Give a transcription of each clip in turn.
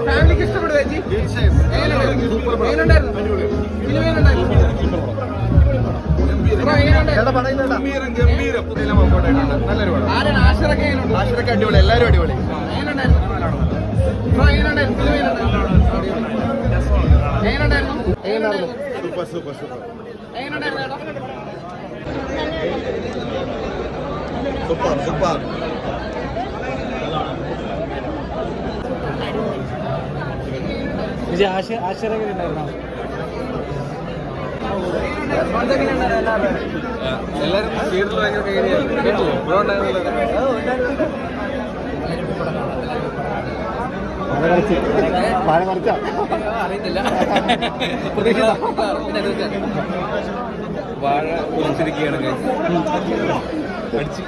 ഫാമിലിക്ക് ഇഷ്ടപ്പെടുക ചേച്ചി? ആശിറൊക്കെ അടിപൊളി, എല്ലാവരും അടിപൊളി. Super super super super super. ആശിറൊക്കെ ഉണ്ടായിരുന്നോ? എല്ലാവരും തിയേറ്ററിൽ ഭയങ്കര കേട്ടോ ബ്രോ അറിയത്തില്ല. വാഴ കുളിച്ചിരിക്കുകയാണ് അടിച്ച്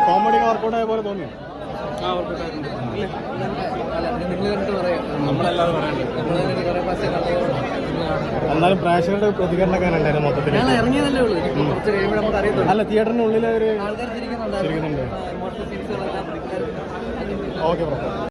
കോമഡി വർക്കൗട്ടായ പോലെ തോന്നി. എന്നാലും പ്രേക്ഷകരുടെ പ്രതികരണമൊക്കെ ഉണ്ടായിരുന്നു മൊത്തത്തിൽ. ഇറങ്ങിയതല്ലേ ഉള്ളൂ, കുറച്ച് കഴിയുമ്പോൾ നമുക്ക് അറിയത്തുള്ളൂ. അല്ല, തിയേറ്ററിനുള്ളിൽ ഒരു ആൾക്കാർ ചിരിക്കുന്നുണ്ട്. Okay bro.